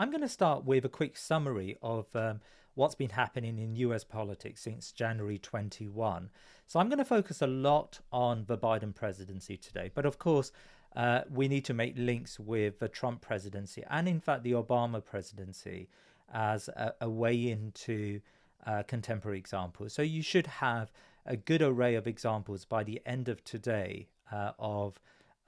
I'm going to start with a quick summary of what's been happening in US politics since January 21. So I'm going to focus a lot on the Biden presidency today, but of course, we need to make links with the Trump presidency and, in fact, the Obama presidency as a way into contemporary examples. So you should have a good array of examples by the end of today of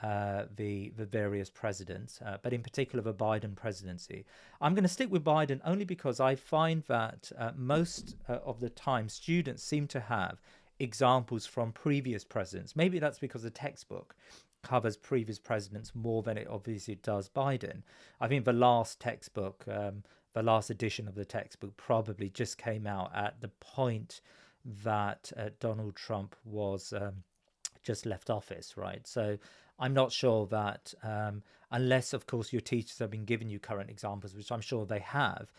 the various presidents, but in particular the Biden presidency. I'm going to stick with Biden only because I find that most of the time students seem to have examples from previous presidents. Maybe that's because the textbook covers previous presidents more than it obviously does Biden. I think the last textbook, the last edition of the textbook probably just came out at the point that Donald Trump was just left office, right? So I'm not sure that, unless, of course, your teachers have been giving you current examples, which I'm sure they have,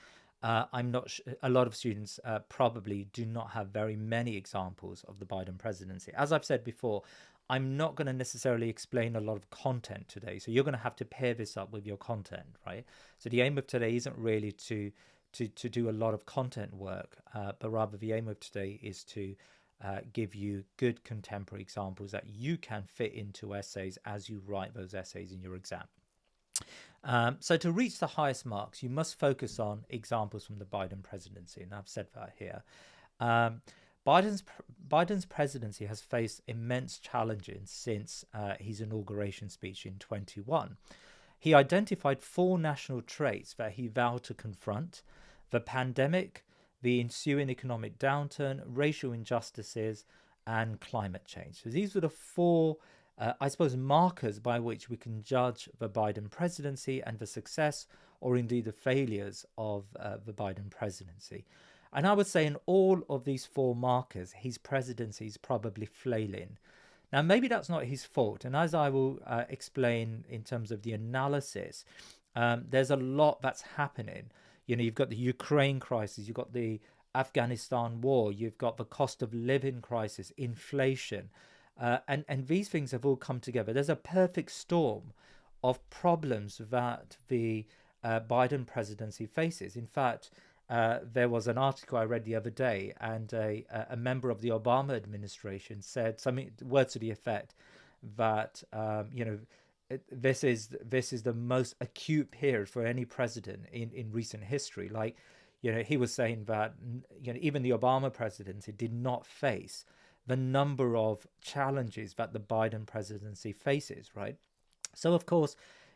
I'm not a lot of students probably do not have very many examples of the Biden presidency. As I've said before, I'm not going to necessarily explain a lot of content today. So you're going to have to pair this up with your content, right? So the aim of today isn't really to do a lot of content work, but rather the aim of today is to give you good contemporary examples that you can fit into essays as you write those essays in your exam. So to reach the highest marks, you must focus on examples from the Biden presidency, and I've said that here. Um, Biden's Biden's presidency has faced immense challenges since his inauguration speech in 21. He identified four national traits that he vowed to confront: the pandemic, the ensuing economic downturn, racial injustices, and climate change. So these were the four, I suppose, markers by which we can judge the Biden presidency and the success or indeed the failures of the Biden presidency. And I would say in all of these four markers, his presidency is probably flailing. Now, maybe that's not his fault. And as I will explain in terms of the analysis, there's a lot that's happening. You know, you've got the Ukraine crisis, you've got the Afghanistan war, you've got the cost of living crisis, inflation, and these things have all come together. There's a perfect storm of problems that the Biden presidency faces. In fact, there was an article I read the other day, and a member of the Obama administration said something, words to the effect that this is the most acute period for any president in recent history. Like, he was saying that even the Obama presidency did not face the number of challenges that the Biden presidency faces, right? So of course,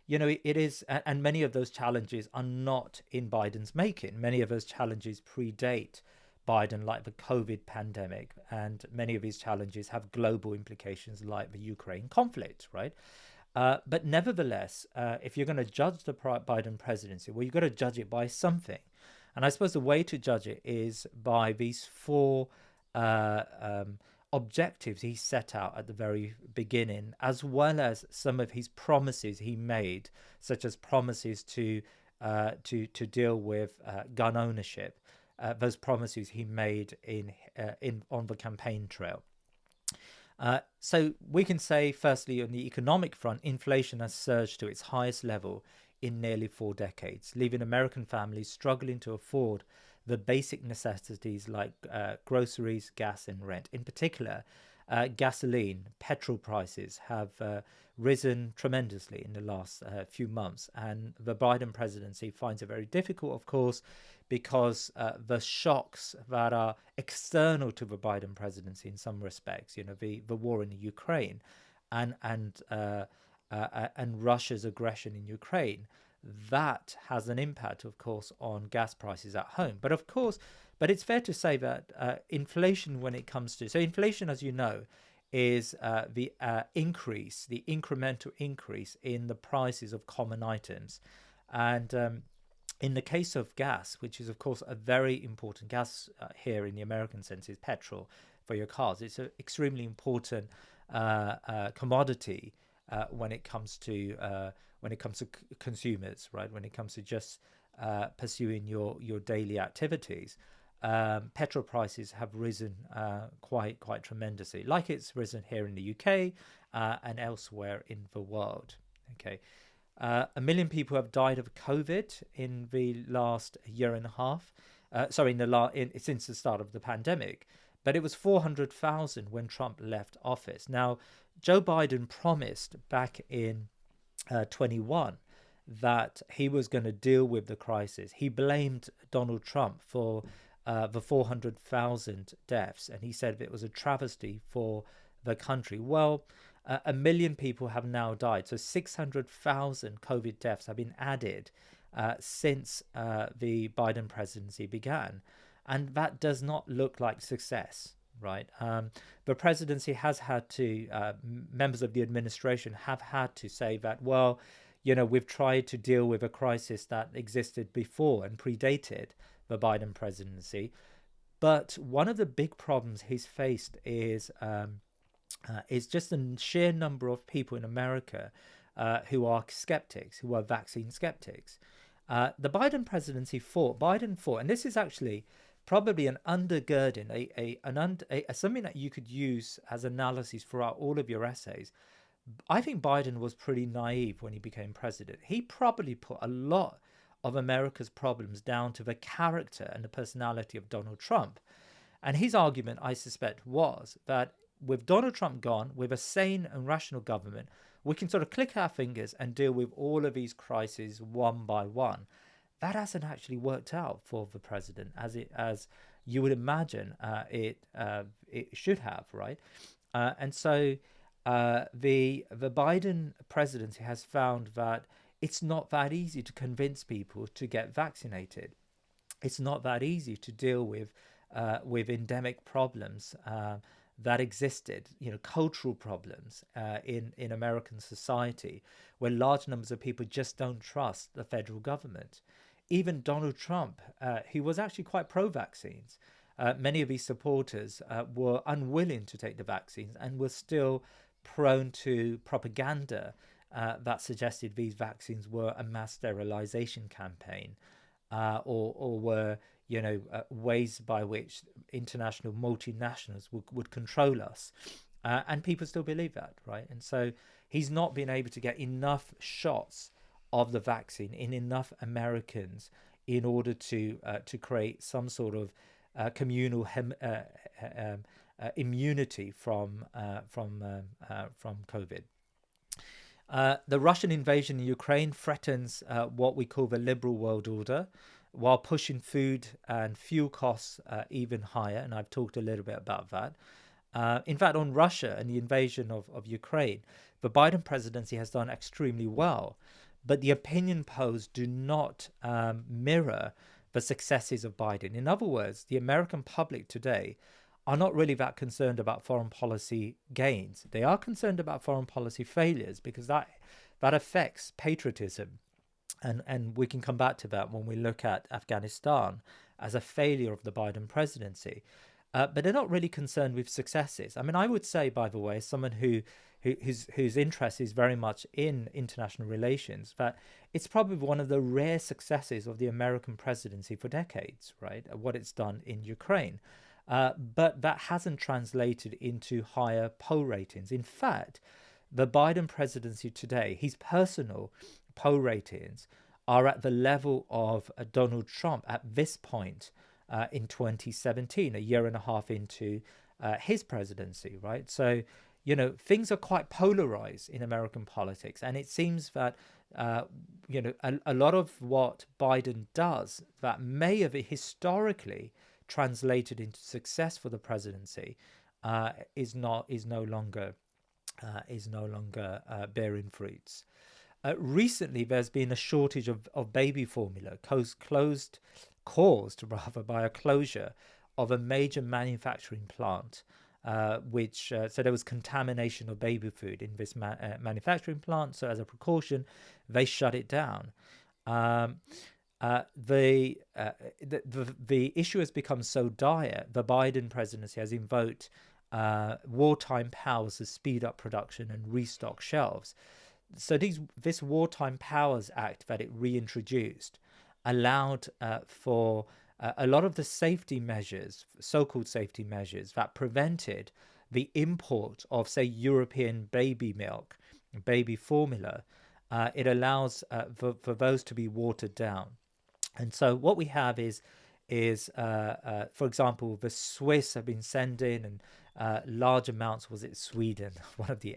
it is, and many of those challenges are not in Biden's making. Many of those challenges predate Biden, like the COVID pandemic, and many of these challenges have global implications, like the Ukraine conflict, right? But nevertheless, if you're going to judge the Biden presidency, well, you've got to judge it by something. And I suppose the way to judge it is by these four uh, um, objectives he set out at the very beginning, as well as some of his promises he made, such as promises to deal with gun ownership. Those promises he made in on the campaign trail. So we can say, firstly, on the economic front, inflation has surged to its highest level in nearly 4 decades, leaving American families struggling to afford the basic necessities like groceries, gas, and rent. In particular, gasoline, petrol prices have risen tremendously in the last few months. And the Biden presidency finds it very difficult, of course, because the shocks that are external to the Biden presidency in some respects, the war in the Ukraine and Russia's aggression in Ukraine, that has an impact, of course, on gas prices at home. But it's fair to say that inflation, when it comes to, so inflation, as you know, is the incremental increase in the prices of common items. And in the case of gas, which is, of course, a very important gas here in the American sense, is petrol for your cars. It's an extremely important commodity when it comes to consumers, right? When it comes to just pursuing your daily activities, petrol prices have risen quite tremendously, like it's risen here in the UK and elsewhere in the world. Okay. A million people have died of COVID in the last year and a half. Sorry, since the start of the pandemic. But it was 400,000 when Trump left office. Now, Joe Biden promised back in 21 that he was going to deal with the crisis. He blamed Donald Trump for the 400,000 deaths, and he said it was a travesty for the country. Well, a million people have now died. So 600,000 COVID deaths have been added since the Biden presidency began. And that does not look like success, right? The presidency has had to, members of the administration have had to say that, well, we've tried to deal with a crisis that existed before and predated the Biden presidency. But one of the big problems he's faced is just the sheer number of people in America who are skeptics, who are vaccine skeptics. The Biden presidency Biden fought, and this is actually probably an undergirding, something that you could use as analysis throughout all of your essays. I think Biden was pretty naive when he became president. He probably put a lot of America's problems down to the character and the personality of Donald Trump. And his argument, I suspect, was that with Donald Trump gone, with a sane and rational government, we can sort of click our fingers and deal with all of these crises one by one. That hasn't actually worked out for the president as you would imagine it should have, right? And so the Biden presidency has found that it's not that easy to convince people to get vaccinated. It's not that easy to deal with endemic problems that existed, cultural problems in American society, where large numbers of people just don't trust the federal government. Even Donald Trump, who was actually quite pro-vaccines, many of his supporters were unwilling to take the vaccines and were still prone to propaganda that suggested these vaccines were a mass sterilization campaign or were ways by which international multinationals would control us. And people still believe that, right? And so he's not been able to get enough shots of the vaccine in enough Americans in order to create some sort of communal immunity from COVID. The Russian invasion in Ukraine threatens what we call the liberal world order, while pushing food and fuel costs even higher. And I've talked a little bit about that. In fact, on Russia and the invasion of Ukraine, the Biden presidency has done extremely well. But the opinion polls do not mirror the successes of Biden. In other words, the American public today are not really that concerned about foreign policy gains. They are concerned about foreign policy failures because that affects patriotism. And we can come back to that when we look at Afghanistan as a failure of the Biden presidency. But they're not really concerned with successes. I mean, I would say, by the way, as someone whose interest is very much in international relations, that it's probably one of the rare successes of the American presidency for decades, right? What it's done in Ukraine. But that hasn't translated into higher poll ratings. In fact, the Biden presidency today, his personal poll ratings are at the level of Donald Trump at this point in 2017, a year and a half into his presidency, right? So, things are quite polarized in American politics. And it seems that, a lot of what Biden does that may have historically translated into success for the presidency is no longer bearing fruits. Recently, there's been a shortage of baby formula caused by a closure of a major manufacturing plant, so there was contamination of baby food in this manufacturing plant. So as a precaution, they shut it down. The issue has become so dire, the Biden presidency has invoked wartime powers to speed up production and restock shelves. So this Wartime Powers Act that it reintroduced allowed for a lot of the safety measures, so-called safety measures, that prevented the import of, say, European baby milk, baby formula, it allows for those to be watered down. And so what we have is for example, the Swiss have been sending and large amounts. Was it Sweden? One of the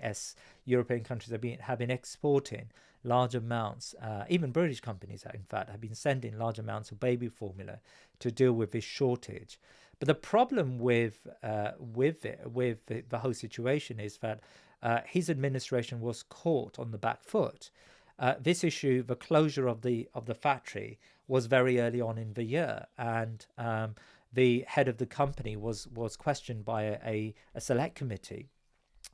European countries have been exporting large amounts. Even British companies, in fact, have been sending large amounts of baby formula to deal with this shortage. But the problem with the whole situation is that his administration was caught on the back foot. This issue, the closure of the factory, was very early on in the year, and the head of the company was questioned by a select committee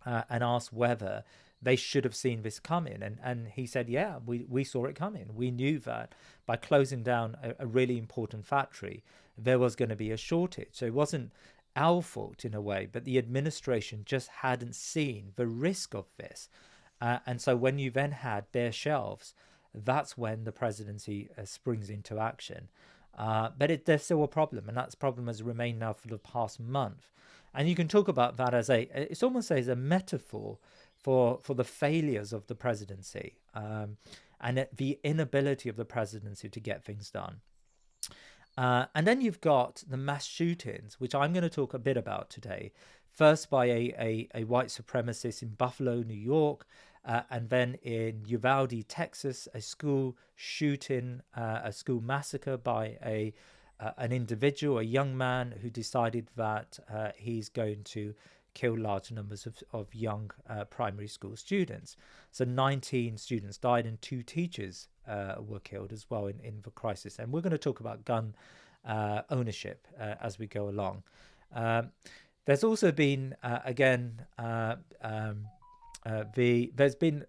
and asked whether they should have seen this coming. And he said, yeah, we saw it coming. We knew that by closing down a really important factory, there was going to be a shortage. So it wasn't our fault in a way, but the administration just hadn't seen the risk of this. And so when you then had bare shelves, that's when the presidency springs into action. But there's still a problem, and that problem has remained now for the past month. And you can talk about that as it's almost as a metaphor for the failures of the presidency, and the inability of the presidency to get things done. And then you've got the mass shootings, which I'm going to talk a bit about today. First by a white supremacist in Buffalo, New York, and then in Uvalde, Texas, a school shooting, a school massacre by an individual, a young man who decided that he's going to kill large numbers of young primary school students. So 19 students died and 2 teachers were killed as well in the crisis. And we're going to talk about gun ownership as we go along. There's also been there's been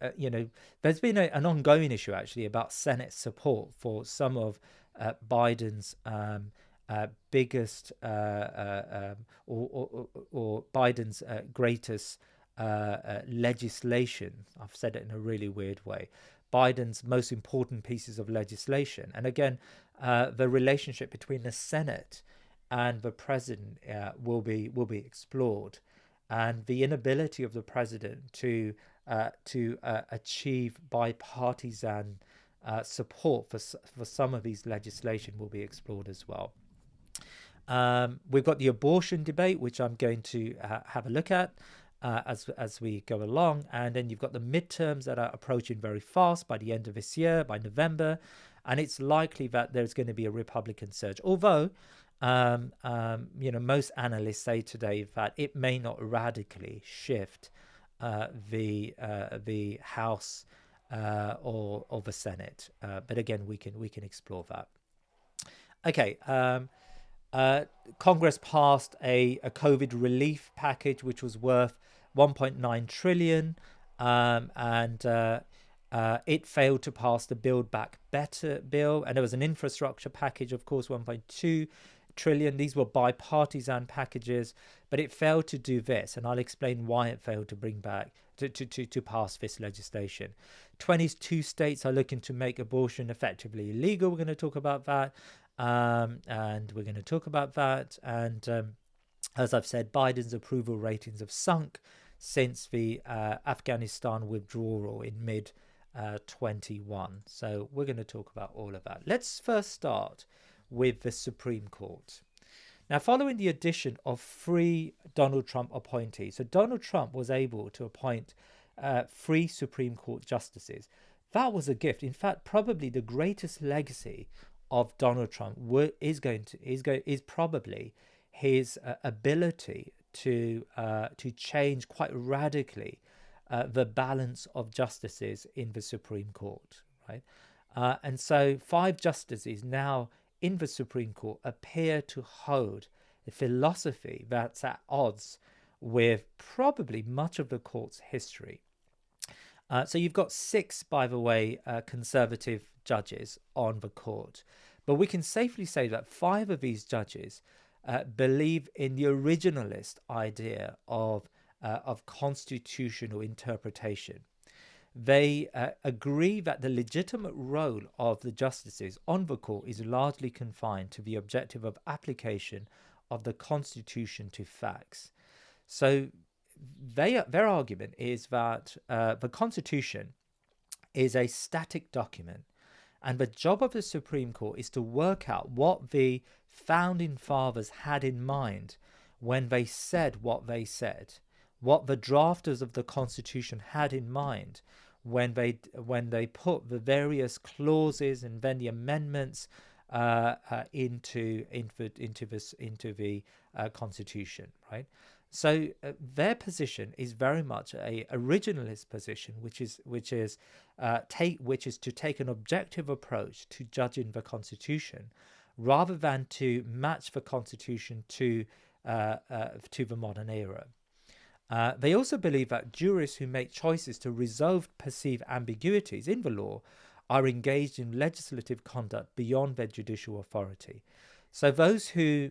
an ongoing issue actually about Senate support for some of Biden's biggest or Biden's greatest legislation. I've said it in a really weird way. Biden's most important pieces of legislation, and again, the relationship between the Senate and the president will be explored, and the inability of the president to achieve bipartisan support for some of these legislation will be explored as well. We've got the abortion debate, which I'm going to have a look at as we go along, and then you've got the midterms that are approaching very fast by the end of this year, by November, and it's likely that there's going to be a Republican surge. Although, most analysts say today that it may not radically shift the House or the Senate, but again, we can explore that. Okay. Congress passed a COVID relief package which was worth 1.9 trillion, and it failed to pass the Build Back Better bill. And there was an infrastructure package, of course, 1.2 trillion. These were bipartisan packages, but it failed to do this, and I'll explain why it failed to bring back to pass this legislation. 22 states are looking to make abortion effectively illegal. We're going to talk about that. And we're going to talk about that. And as I've said, Biden's approval ratings have sunk since the Afghanistan withdrawal in mid 21. So we're going to talk about all of that. Let's first start with the Supreme Court. Now, following the addition of 3 Donald Trump appointees, so Donald Trump was able to appoint 3 Supreme Court justices. That was a gift. In fact, probably the greatest legacy of Donald Trump is probably his ability to change quite radically the balance of justices in the Supreme Court, right? And so 5 justices now in the Supreme Court appear to hold a philosophy that's at odds with probably much of the court's history. So you've got 6, by the way, conservative judges on the court. But we can safely say that 5 of these judges believe in the originalist idea of constitutional interpretation. They agree that the legitimate role of the justices on the court is largely confined to the objective of application of the Constitution to facts. So their argument is that the Constitution is a static document. And the job of the Supreme Court is to work out what the founding fathers had in mind when they said what they said, what the drafters of the Constitution had in mind when they put the various clauses and then the amendments into the Constitution, right? So their position is very much a originalist position, which is to take an objective approach to judging the Constitution, rather than to match the Constitution to the modern era. They also believe that jurists who make choices to resolve perceived ambiguities in the law are engaged in legislative conduct beyond their judicial authority. So those who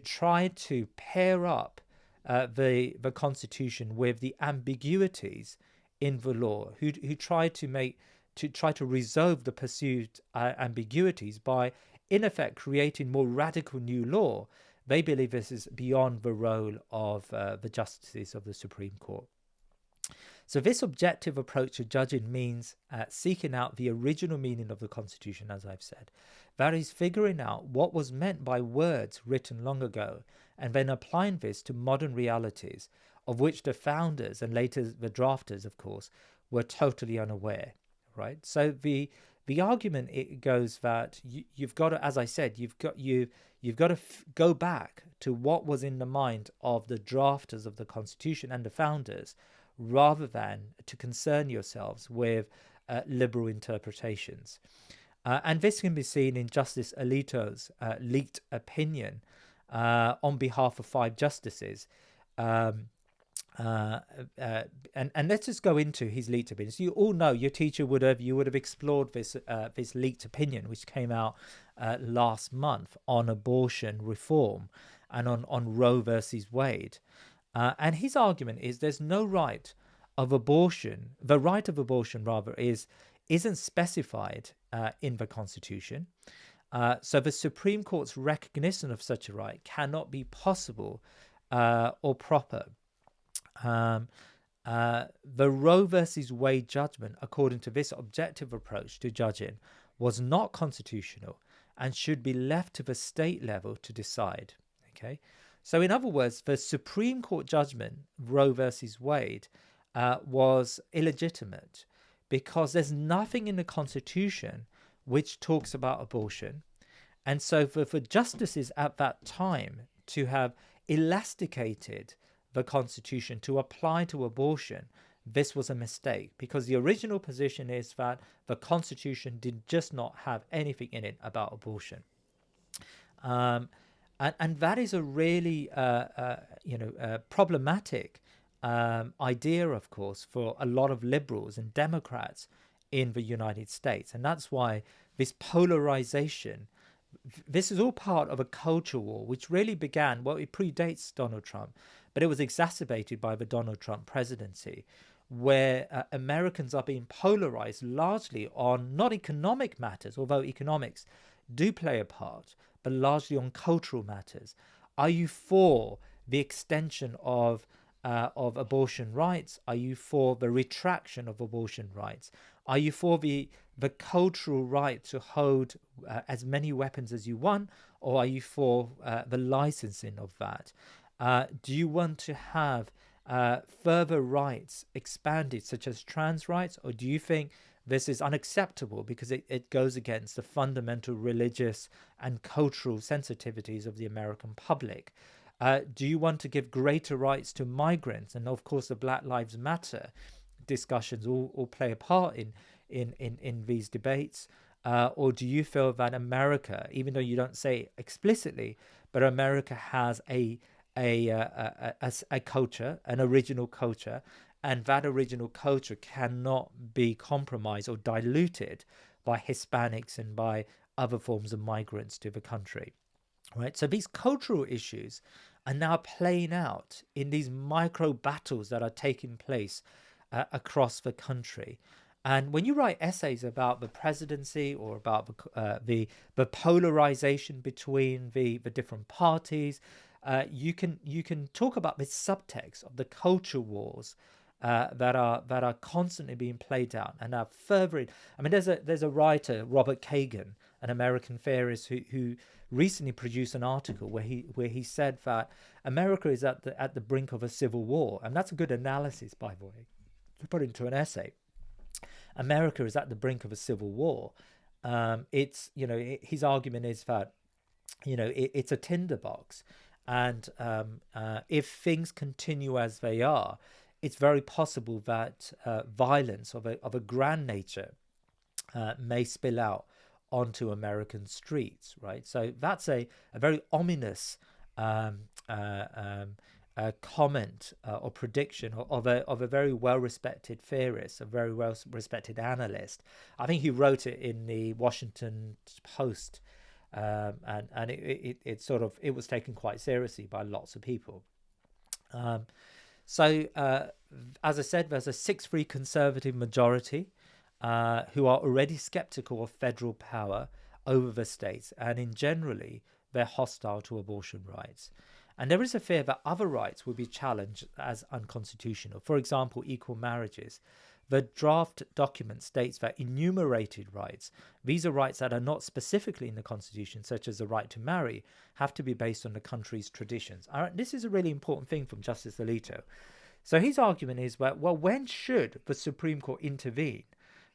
try to pair up the Constitution with the ambiguities in the law, who try to resolve the perceived ambiguities by, in effect, creating more radical new law, they believe this is beyond the role of the justices of the Supreme Court. So this objective approach to judging means seeking out the original meaning of the Constitution, as I've said. That is, figuring out what was meant by words written long ago, and then applying this to modern realities, of which the founders and later the drafters, of course, were totally unaware, right? So the argument, it goes that you've got to, as I said, you've got to go back to what was in the mind of the drafters of the Constitution and the founders, rather than to concern yourselves with liberal interpretations. And this can be seen in Justice Alito's leaked opinion on behalf of 5 justices. And let's just go into his leaked opinion. So you all know, your teacher would have explored this leaked opinion, which came out last month on abortion reform and on Roe versus Wade. And his argument is there's no right of abortion. The right of abortion, rather, isn't specified in the Constitution. So the Supreme Court's recognition of such a right cannot be possible or proper. The Roe versus Wade judgment, according to this objective approach to judging, was not constitutional and should be left to the state level to decide. Okay, so in other words, the Supreme Court judgment, Roe versus Wade, was illegitimate because there's nothing in the Constitution which talks about abortion. And so for justices at that time to have elasticated the Constitution to apply to abortion, this was a mistake, because the original position is that the Constitution did just not have anything in it about abortion. And that is a really problematic idea, of course, for a lot of liberals and Democrats in the United States. And that's why this polarization, this is all part of a culture war, which really began, well, it predates Donald Trump, but it was exacerbated by the Donald Trump presidency, where Americans are being polarized largely on not economic matters, although economics do play a part, but largely on cultural matters. Are you for the extension of abortion rights? Are you for the retraction of abortion rights? Are you for the cultural right to hold as many weapons as you want, or are you for the licensing of that? Do you want to have further rights expanded, such as trans rights, or do you think this is unacceptable because it goes against the fundamental religious and cultural sensitivities of the American public? Do you want to give greater rights to migrants? And of course, the Black Lives Matter discussions all play a part in these debates. Or do you feel that America, even though you don't say it explicitly, but America has a culture, an original culture, and that original culture cannot be compromised or diluted by Hispanics and by other forms of migrants to the country, right? So these cultural issues are now playing out in these micro battles that are taking place across the country. And when you write essays about the presidency or about the polarization between the different parties, you can talk about this subtext of the culture wars that are constantly being played out and are further. I mean, there's a writer, Robert Kagan, an American theorist, who recently produced an article where he said that America is at the brink of a civil war, and that's a good analysis, by the way, to put into an essay. America is at the brink of a civil war. It's his argument is that it's a tinderbox, and if things continue as they are, it's very possible that violence of a grand nature may spill out onto American streets, right? So that's a very ominous um, uh, um, comment or prediction of a very well-respected theorist, a very well-respected analyst. I think he wrote it in the Washington Post, and it sort of it was taken quite seriously by lots of people. Um, so, as I said, there's a 6-3 conservative majority who are already skeptical of federal power over the states, and in generally, they're hostile to abortion rights. And there is a fear that other rights will be challenged as unconstitutional. For example, equal marriages. The draft document states that enumerated rights, these are rights that are not specifically in the Constitution, such as the right to marry, have to be based on the country's traditions. All right, this is a really important thing from Justice Alito. So his argument is that, well, when should the Supreme Court intervene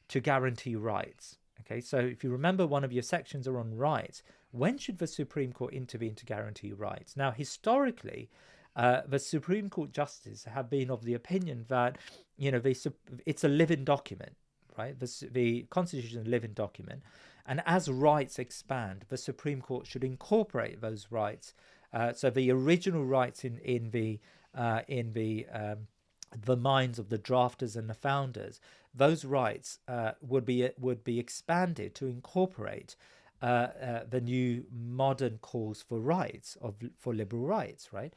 to guarantee rights? Okay, so if you remember, one of your sections are on rights. When should the Supreme Court intervene to guarantee rights? Now, historically, the Supreme Court justices have been of the opinion that it's a living document, right? The Constitution is a living document, and as rights expand, the Supreme Court should incorporate those rights. So the original rights in the minds of the drafters and the founders, those rights would be expanded to incorporate the new modern calls for rights for liberal rights, right?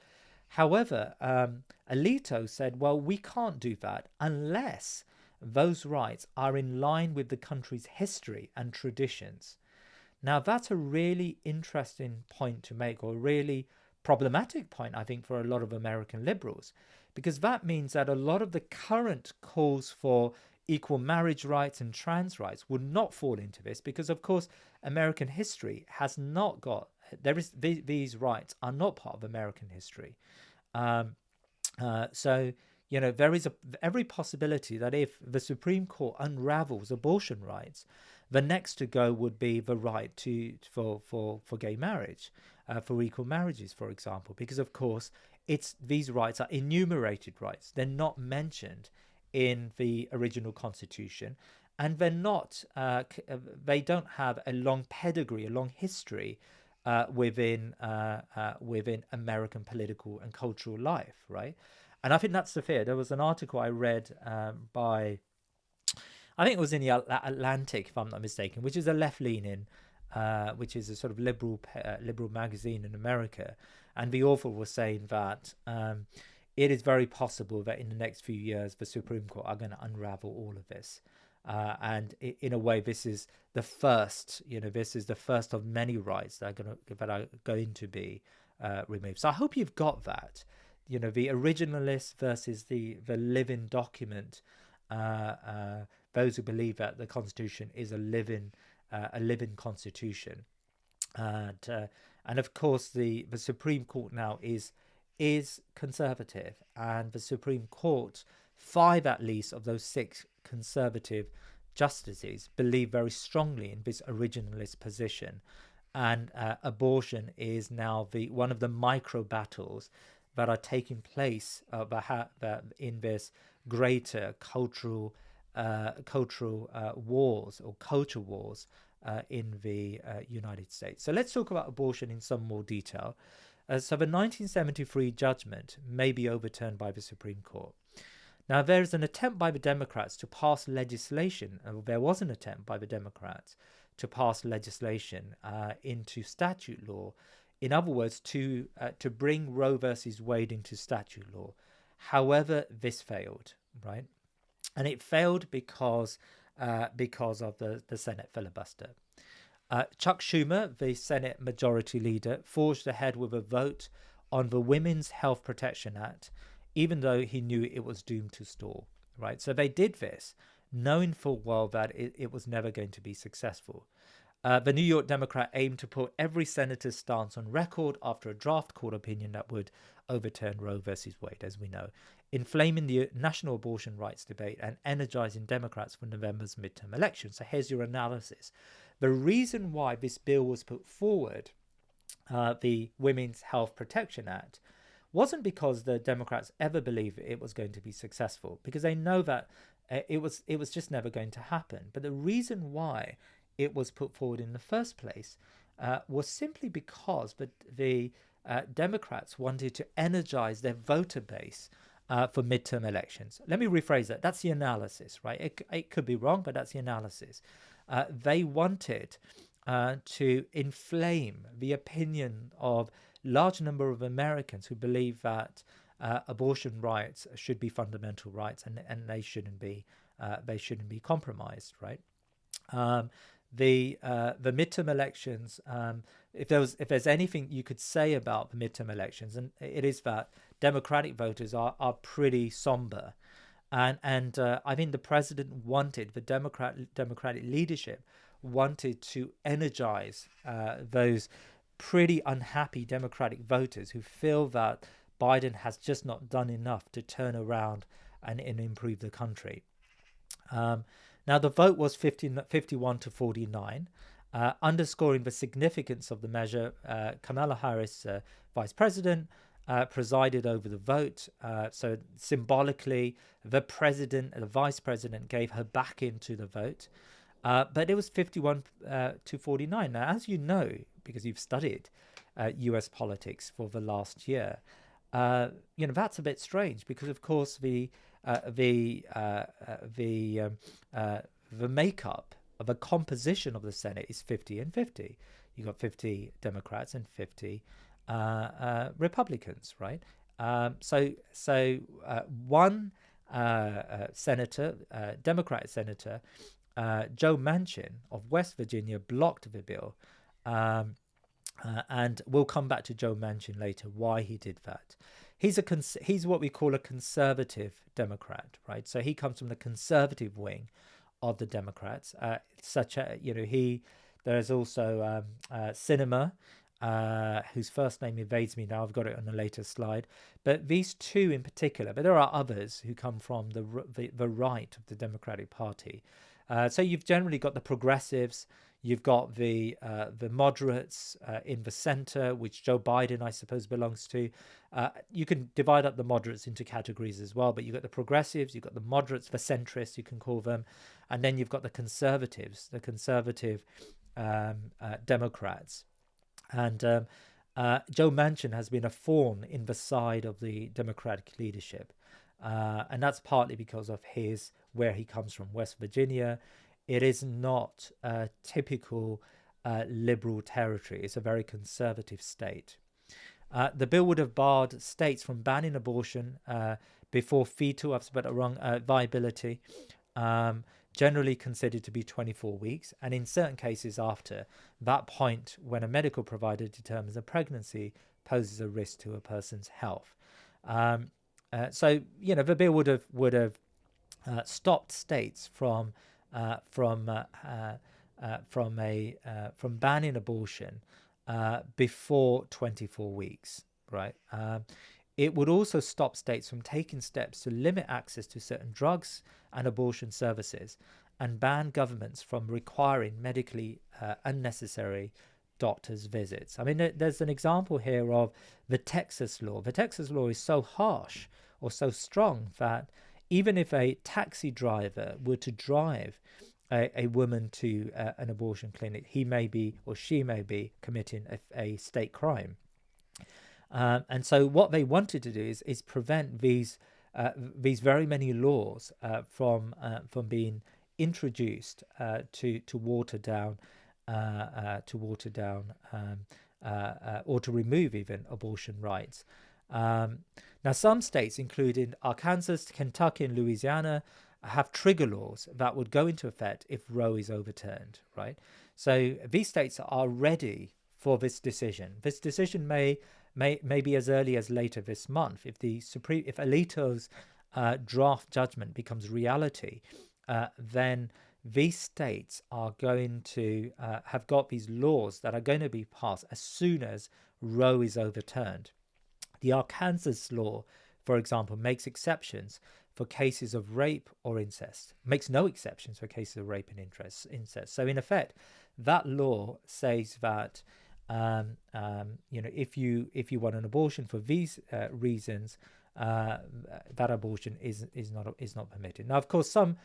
However, Alito said, well, we can't do that unless those rights are in line with the country's history and traditions. Now, that's a really interesting point to make, or a really problematic point, I think, for a lot of American liberals, because that means that a lot of the current calls for equal marriage rights and trans rights would not fall into this, because, of course, American history has not got these rights are not part of American history. Um, so there is every possibility that if the Supreme Court unravels abortion rights, the next to go would be the right for gay marriage, for equal marriages, for example, because of course these rights are enumerated rights. They're not mentioned in the original Constitution, and they don't have a long pedigree, a long history within American political and cultural life, right? And I think that's the fear. There was an article I read by, I think it was in the Atlantic, if I'm not mistaken, which is a left-leaning, which is a sort of liberal magazine in America, and the author was saying that it is very possible that in the next few years the Supreme Court are going to unravel all of this. And in a way, this is the first. This is the first of many rights that are going to be removed. So I hope you've got that. The originalist versus the living document. Those who believe that the Constitution is a living constitution, and of course the Supreme Court now is conservative, and the Supreme Court, 5 at least of those 6 conservative justices believe very strongly in this originalist position, and abortion is now one of the micro battles that are taking place in this greater cultural wars or culture wars in the United States. So let's talk about abortion in some more detail. So the 1973 judgment may be overturned by the Supreme Court. Now, there is an attempt by the Democrats to pass legislation, or there was an attempt by the Democrats to pass legislation into statute law. In other words, to bring Roe versus Wade into statute law. However, this failed, right? And it failed because of the Senate filibuster. Chuck Schumer, the Senate Majority Leader, forged ahead with a vote on the Women's Health Protection Act even though he knew it was doomed to stall, right? So they did this, knowing full well that it was never going to be successful. The New York Democrat aimed to put every senator's stance on record after a draft court opinion that would overturn Roe versus Wade, as we know, inflaming the national abortion rights debate and energizing Democrats for November's midterm elections. So here's your analysis. The reason why this bill was put forward, the Women's Health Protection Act, wasn't because the Democrats ever believed it was going to be successful, because they know that it was just never going to happen. But the reason why it was put forward in the first place was simply because the Democrats wanted to energize their voter base for midterm elections. Let me rephrase that. That's the analysis, right? It could be wrong, but that's the analysis. They wanted to inflame the opinion of large number of Americans who believe that abortion rights should be fundamental rights, and they shouldn't be compromised, right? The midterm elections, if there's anything you could say about the midterm elections, and it is that Democratic voters are pretty somber, and I think the president wanted, the Democratic leadership wanted to energize those pretty unhappy Democratic voters who feel that Biden has just not done enough to turn around and improve the country. Now, the vote was 51 to 49, underscoring the significance of the measure. Kamala Harris, vice president, presided over the vote. So symbolically, the president and the vice president gave her back into the vote. But it was 51 to 49. Now, as you know, because you've studied US politics for the last year, that's a bit strange, because of course the makeup of the composition of the Senate is 50 and 50. You got 50 Democrats and 50 Republicans, right? So one senator, Democratic senator, Joe Manchin of West Virginia, blocked the bill. And we'll come back to Joe Manchin later, why he did that. He's what we call a conservative Democrat, right? So he comes from the conservative wing of the Democrats. There's also Sinema, whose first name evades me now. I've got it on a later slide. But these two in particular, but there are others who come from the right of the Democratic Party. So you've generally got the progressives, you've got the moderates in the center, which Joe Biden, I suppose, belongs to. You can divide up the moderates into categories as well, but you've got the progressives, you've got the moderates, the centrists, you can call them, and then you've got the conservatives, the conservative Democrats. And Joe Manchin has been a thorn in the side of the Democratic leadership. And that's partly because of where he comes from, West Virginia. It is not a typical liberal territory. It's a very conservative state. The bill would have barred states from banning abortion before fetal viability, generally considered to be 24 weeks, and in certain cases after that point, when a medical provider determines a pregnancy poses a risk to a person's health. So the bill would have stopped states from banning abortion before 24 weeks, right? It would also stop states from taking steps to limit access to certain drugs and abortion services, and ban governments from requiring medically unnecessary doctors' visits. I mean, there's an example here of the Texas law. The Texas law is so harsh or so strong that even if a taxi driver were to drive a woman to an abortion clinic, he may be or she may be committing a state crime. And so what they wanted to do is prevent these very many laws from being introduced to water down or to remove even abortion rights. Now, some states, including Arkansas, Kentucky, and Louisiana, have trigger laws that would go into effect if Roe is overturned, right? So these states are ready for this decision. This decision may be as early as later this month. If Alito's draft judgment becomes reality, then these states are going to have got these laws that are going to be passed as soon as Roe is overturned. The Arkansas law, for example, makes exceptions for cases of rape or incest, makes no exceptions for cases of rape and incest. So, in effect, that law says that if you want an abortion for these reasons, that abortion is not permitted. Now, of course, some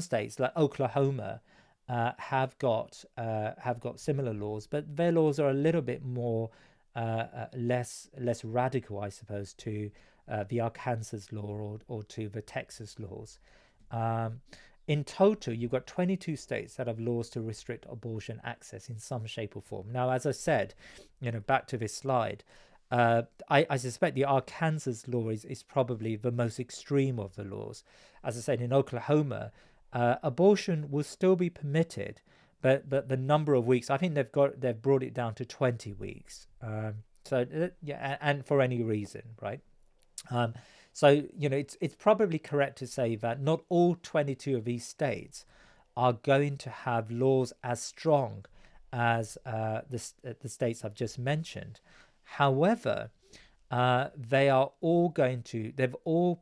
states like Oklahoma have got similar laws, but their laws are a little bit more less radical, I suppose, to the Arkansas law or to the Texas laws. Um, in total, you've got 22 states that have laws to restrict abortion access in some shape or form. Now, as I said, back to this slide, I suspect the Arkansas law is probably the most extreme of the laws. As I said, in Oklahoma, abortion will still be permitted, but the number of weeks, I think they've brought it down to 20 weeks. Yeah, and for any reason, right? Um, so it's probably correct to say that not all 22 of these states are going to have laws as strong as the states I've just mentioned. However, they've all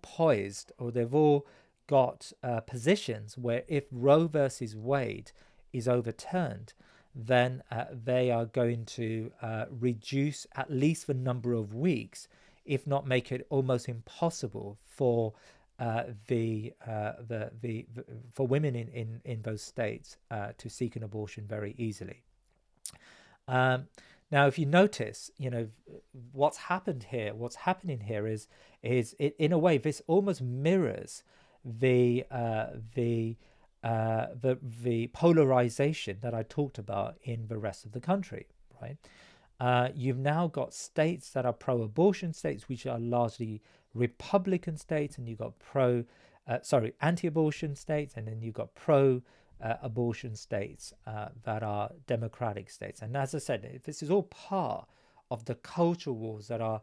poised, or they've all got positions where if Roe versus Wade is overturned, then they are going to reduce at least the number of weeks, if not make it almost impossible for for women in those states to seek an abortion very easily. Um, Now, if you notice, what's happening here is it, in a way, this almost mirrors the uh, the the polarization that I talked about in the rest of the country, right? You've now got states that are pro-abortion states, which are largely Republican states, and you've got anti-abortion states, and then you've got pro-abortion states that are democratic states. And as I said, this is all part of the cultural wars that are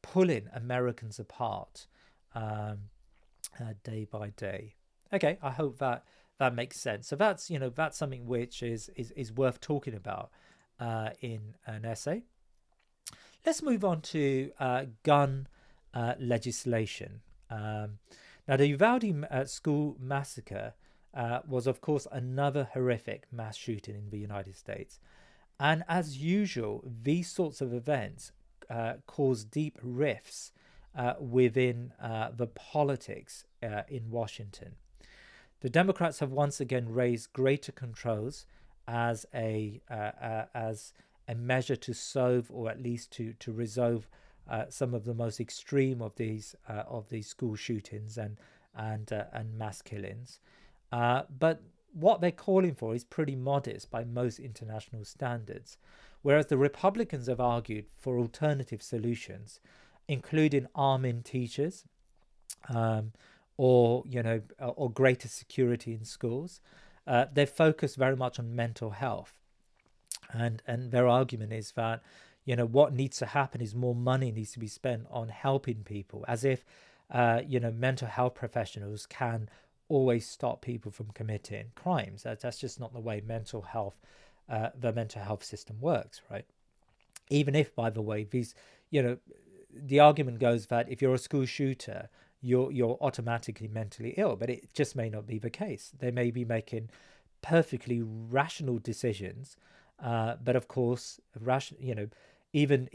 pulling Americans apart day by day. Okay, I hope that makes sense. So that's something which is worth talking about in an essay. Let's move on to gun legislation. Now, the Uvalde school massacre was, of course, another horrific mass shooting in the United States. And as usual, these sorts of events cause deep rifts within the politics in Washington. The Democrats have once again raised greater controls as a measure to solve, or at least to resolve some of the most extreme of these school shootings and mass killings. But what they're calling for is pretty modest by most international standards, whereas the Republicans have argued for alternative solutions, including arming teachers, or greater security in schools. They focus very much on mental health, and their argument is that what needs to happen is more money needs to be spent on helping people, as if mental health professionals can always stop people from committing crimes. That's just not the way the mental health system works, right? Even if, by the way, the argument goes that if you're a school shooter, you're automatically mentally ill, but it just may not be the case. They may be making perfectly rational decisions, but of course, even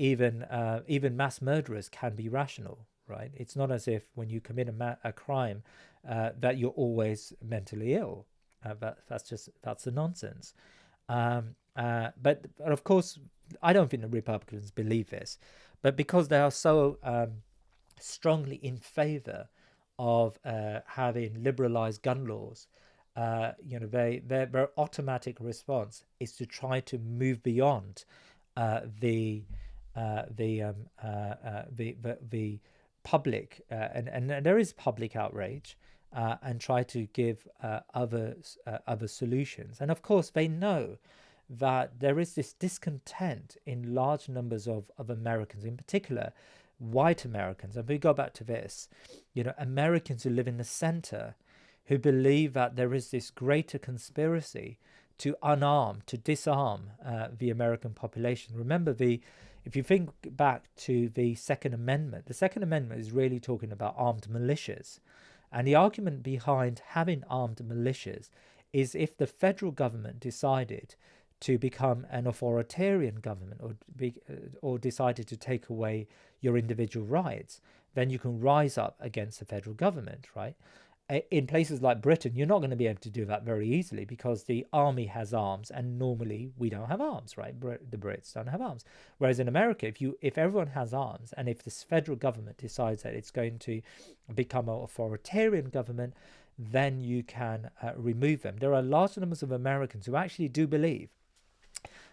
mass murderers can be rational, right? It's not as if when you commit a crime that you're always mentally ill. That's a nonsense. But of course, I don't think the Republicans believe this, but because they are so strongly in favor of having liberalized gun laws, their automatic response is to try to move beyond the public, and there is public outrage, and try to give other solutions. And of course, they know that there is this discontent in large numbers of Americans, in particular white Americans. And we go back to this, Americans who live in the center, who believe that there is this greater conspiracy to unarm, to disarm the American population. Remember, if you think back to the Second Amendment, the Second Amendment is really talking about armed militias. And the argument behind having armed militias is if the federal government decided to become an authoritarian government, or decided to take away your individual rights, then you can rise up against the federal government, right? In places like Britain, you're not going to be able to do that very easily because the army has arms, and normally we don't have arms, right? The Brits don't have arms. Whereas in America, if everyone has arms, and if this federal government decides that it's going to become an authoritarian government, then you can remove them. There are large numbers of Americans who actually do believe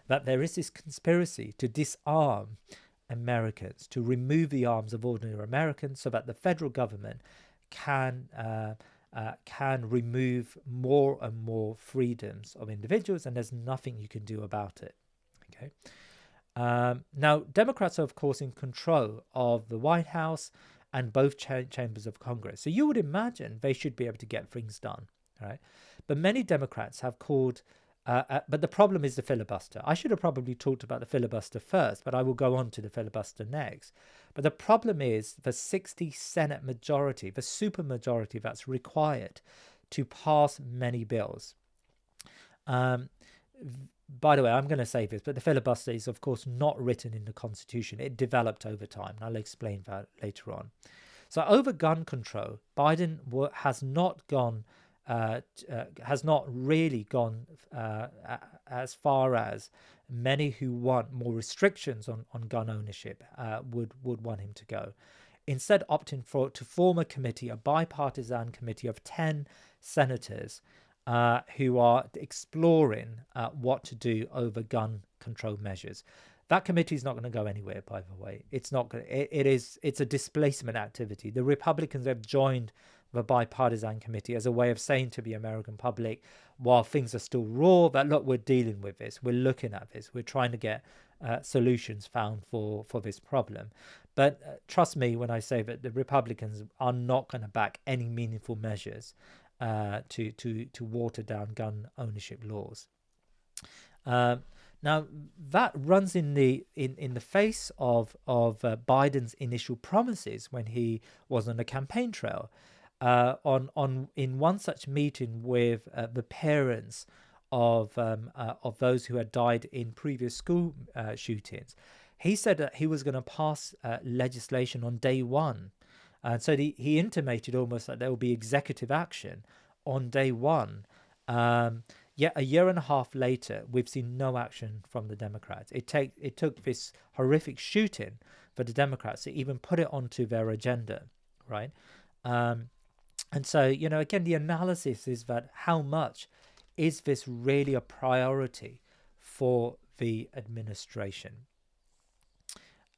that there is this conspiracy to disarm Americans, to remove the arms of ordinary Americans, so that the federal government can remove more and more freedoms of individuals, and there's nothing you can do about it. Okay. Now, Democrats are, of course, in control of the White House and both chambers of Congress. So you would imagine they should be able to get things done, right? But many Democrats have called, but the problem is the filibuster. I should have probably talked about the filibuster first, but I will go on to the filibuster next. But the problem is the 60 Senate majority, the supermajority that's required to pass many bills. By the way, I'm going to say this, but the filibuster is, of course, not written in the Constitution. It developed over time. I'll explain that later on. So over gun control, Biden has not really gone as far as many who want more restrictions on gun ownership would want him to go. Instead, opting to form a committee, a bipartisan committee of 10 senators who are exploring what to do over gun control measures. That committee is not going to go anywhere, by the way. It's not going. It's a displacement activity. The Republicans have joined the bipartisan committee as a way of saying to the American public, while things are still raw, that look, we're dealing with this, we're looking at this, we're trying to get solutions found for this problem. But trust me when I say that the Republicans are not going to back any meaningful measures to water down gun ownership laws. Now that runs in the face of Biden's initial promises when he was on the campaign trail. In one such meeting with the parents of those who had died in previous school shootings, he said that he was going to pass legislation on day one. And so he intimated almost that there will be executive action on day one. Yet a year and a half later, we've seen no action from the Democrats. It took this horrific shooting for the Democrats to even put it onto their agenda, right? And so, again, the analysis is that how much is this really a priority for the administration?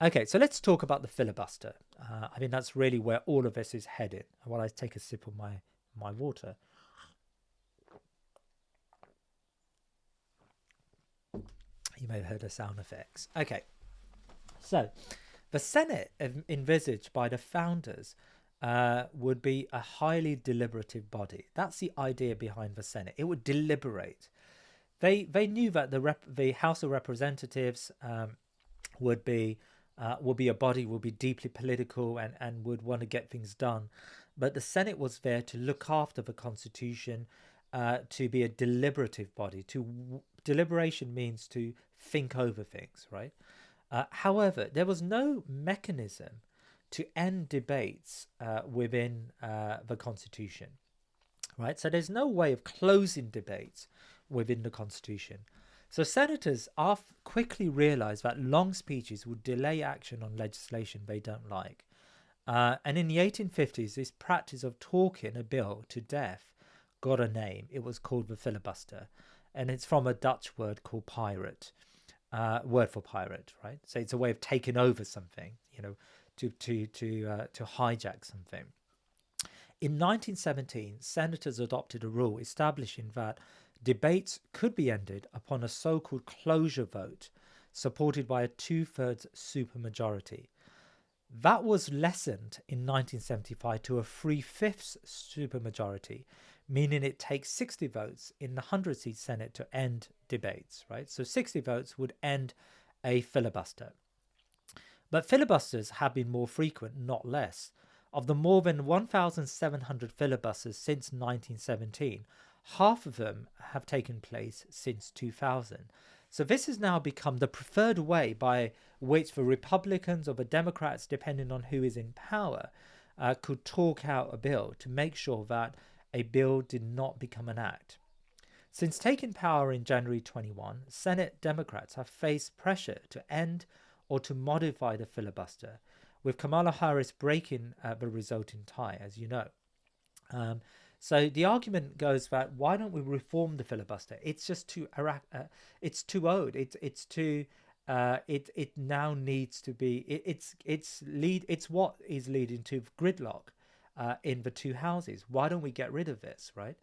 Okay, so let's talk about the filibuster. I mean, that's really where all of this is headed. While I take a sip of my water. You may have heard the sound effects. Okay, so the Senate envisaged by the founders would be a highly deliberative body. That's the idea behind the Senate. It would deliberate. They knew that the House of Representatives would be a body, would be deeply political and would want to get things done. But the Senate was there to look after the Constitution, to be a deliberative body. Deliberation means to think over things, right? However, there was no mechanism to end debates within the Constitution, right? So there's no way of closing debates within the Constitution. So senators quickly realized that long speeches would delay action on legislation they don't like. And in the 1850s, this practice of talking a bill to death got a name. It was called the filibuster. And it's from a Dutch word called pirate, word for pirate, right? So it's a way of taking over something, to hijack something. In 1917, senators adopted a rule establishing that debates could be ended upon a so-called closure vote supported by a two-thirds supermajority. That was lessened in 1975 to a three-fifths supermajority, meaning it takes 60 votes in the 100-seat Senate to end debates, right? So 60 votes would end a filibuster. But filibusters have been more frequent, not less. Of the more than 1,700 filibusters since 1917, half of them have taken place since 2000. So this has now become the preferred way by which the Republicans or the Democrats, depending on who is in power, could talk out a bill to make sure that a bill did not become an act. Since taking power in January 21, Senate Democrats have faced pressure to end or to modify the filibuster, with Kamala Harris breaking the resulting tie, as you know. So the argument goes that why don't we reform the filibuster? It's just too it's too old. It's too it now needs to be it's what is leading to gridlock in the two houses. Why don't we get rid of this, right?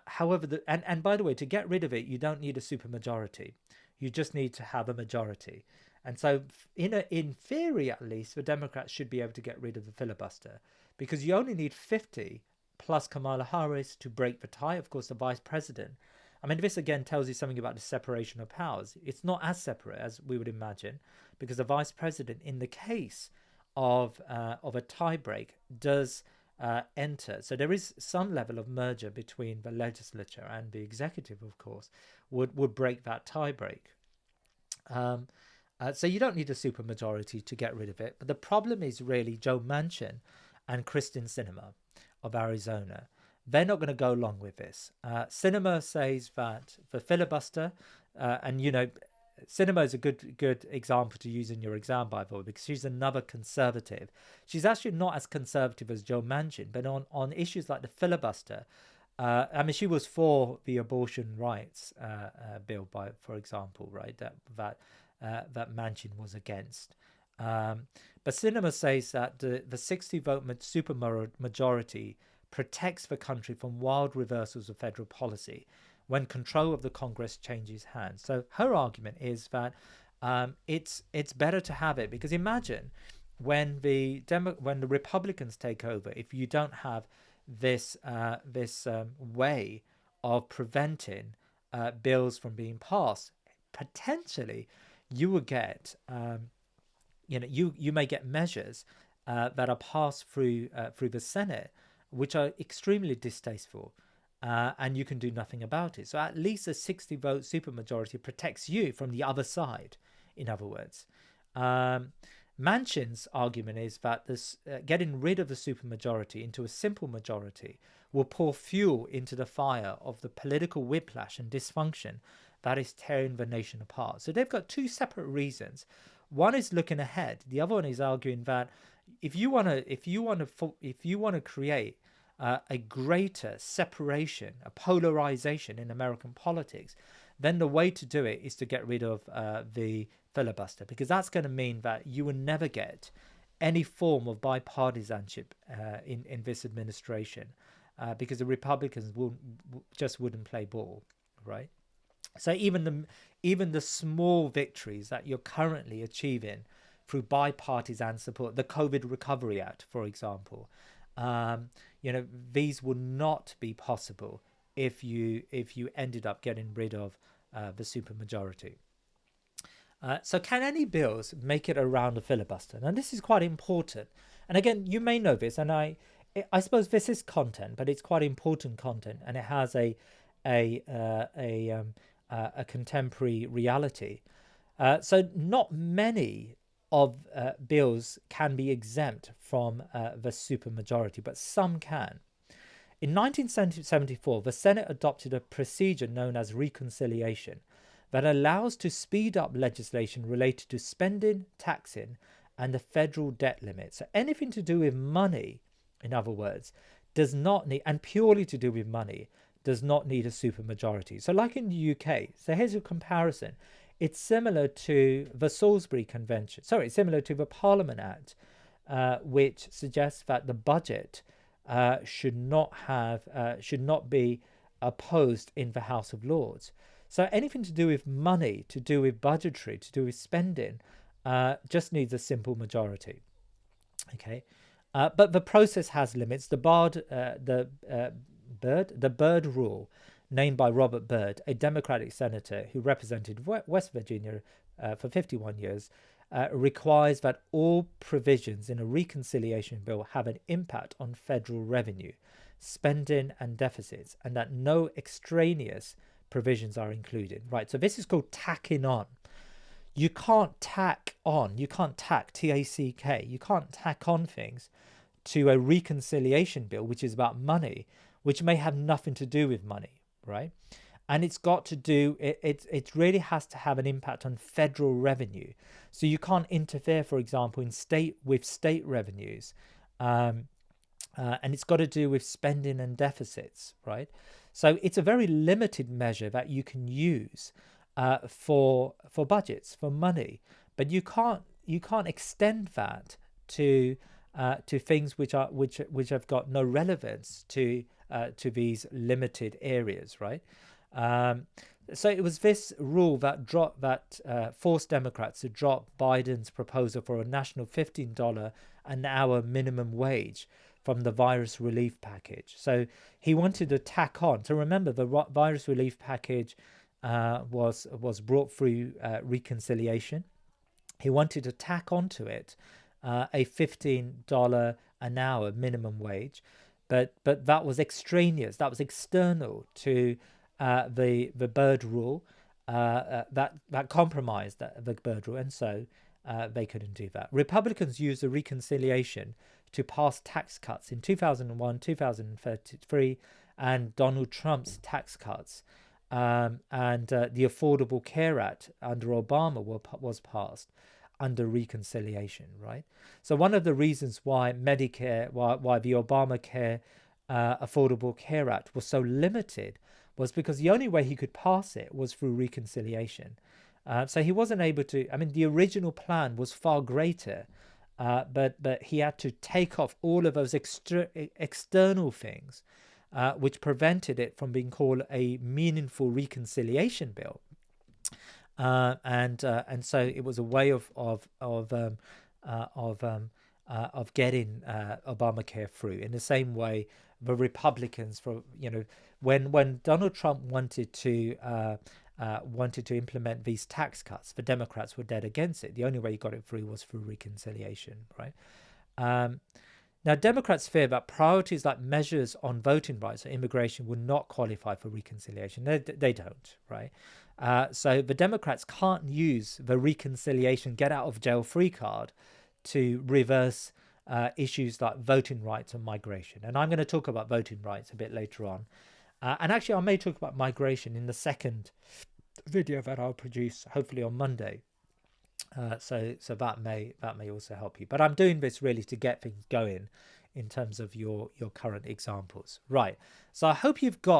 However, and by the way, to get rid of it, you don't need a supermajority. You just need to have a majority. And so, in theory, at least, the Democrats should be able to get rid of the filibuster because you only need 50 plus Kamala Harris to break the tie. Of course, the vice president. I mean, this again tells you something about the separation of powers. It's not as separate as we would imagine because the vice president, in the case of a tie break, does enter. So there is some level of merger between the legislature and the executive, of course, would break that tie break. So you don't need a supermajority to get rid of it. But the problem is really Joe Manchin and Kristen Sinema of Arizona. They're not going to go along with this. Sinema says that the filibuster, and Sinema is a good example to use in your exam, by the way, because she's another conservative. She's actually not as conservative as Joe Manchin, but on issues like the filibuster, I mean, she was for the abortion rights bill, for example, right? That Manchin was against. But Sinema says that the 60-vote supermajority protects the country from wild reversals of federal policy when control of the Congress changes hands. So her argument is that it's better to have it because imagine when the Republicans take over, if you don't have this way of preventing bills from being passed, potentially you will get you may get measures that are passed through the Senate which are extremely distasteful, and you can do nothing about it. So at least a 60-vote supermajority protects you from the other side. In other words, Manchin's argument is that this getting rid of the supermajority into a simple majority will pour fuel into the fire of the political whiplash and dysfunction that is tearing the nation apart. So they've got two separate reasons. One is looking ahead. The other one is arguing that if you want to create a greater separation, a polarization in American politics, then the way to do it is to get rid of the filibuster, because that's going to mean that you will never get any form of bipartisanship in this administration, because the Republicans wouldn't play ball, right? So even the small victories that you're currently achieving through bipartisan support, the COVID Recovery Act, for example, these would not be possible if you ended up getting rid of the supermajority. So can any bills make it around a filibuster? Now this is quite important. And again, you may know this, and I suppose this is content, but it's quite important content, and it has a contemporary reality. So not many of bills can be exempt from the supermajority, but some can. In 1974, the Senate adopted a procedure known as reconciliation that allows to speed up legislation related to spending, taxing, and the federal debt limit. So anything to do with money, in other words, does not need, and purely to do with money, does not need a supermajority. So like in the UK, so here's a comparison. It's similar to the Salisbury Convention. Sorry, it's similar to the Parliament Act, which suggests that the budget should not be opposed in the House of Lords. So anything to do with money, to do with budgetary, to do with spending, just needs a simple majority. Okay, but the process has limits. The Byrd rule, named by Robert Byrd, a Democratic senator who represented West Virginia for 51 years, requires that all provisions in a reconciliation bill have an impact on federal revenue, spending, and deficits, and that no extraneous provisions are included. Right, so this is called tacking on. You can't tack on, you can't tack, T-A-C-K, you can't tack on things to a reconciliation bill, which is about money, which may have nothing to do with money, right? And it's got to do, it really has to have an impact on federal revenue. So you can't interfere, for example, with state revenues. And it's got to do with spending and deficits, right? So it's a very limited measure that you can use for budgets, for money, but you can't extend that to things which have got no relevance to these limited areas, right? So it was this rule that forced Democrats to drop Biden's proposal for a national $15 an hour minimum wage from the virus relief package. So he wanted to tack on. So remember, the virus relief package was brought through reconciliation. He wanted to tack onto it a $15 an hour minimum wage, but that was extraneous. That was external to the Byrd rule. That compromised the Byrd rule, and so they couldn't do that. Republicans used the reconciliation to pass tax cuts in 2001, 2033, and Donald Trump's tax cuts. And the Affordable Care Act under Obama was passed under reconciliation, right? So one of the reasons why Medicare, why the Obamacare Affordable Care Act was so limited was because the only way he could pass it was through reconciliation. So he wasn't able to, I mean, the original plan was far greater, but he had to take off all of those external things, which prevented it from being called a meaningful reconciliation bill. And so it was a way of getting Obamacare through. In the same way, the Republicans, when Donald Trump wanted to implement these tax cuts, the Democrats were dead against it. The only way he got it through was through reconciliation, right? Now, Democrats fear that priorities like measures on voting rights or immigration will not qualify for reconciliation. They don't, right? So the Democrats can't use the reconciliation get out of jail free card to reverse issues like voting rights and migration. And I'm going to talk about voting rights a bit later on. And actually, I may talk about migration in the second video that I'll produce, hopefully on Monday. So that may also help you. But I'm doing this really to get things going in terms of your current examples. Right. So I hope you've got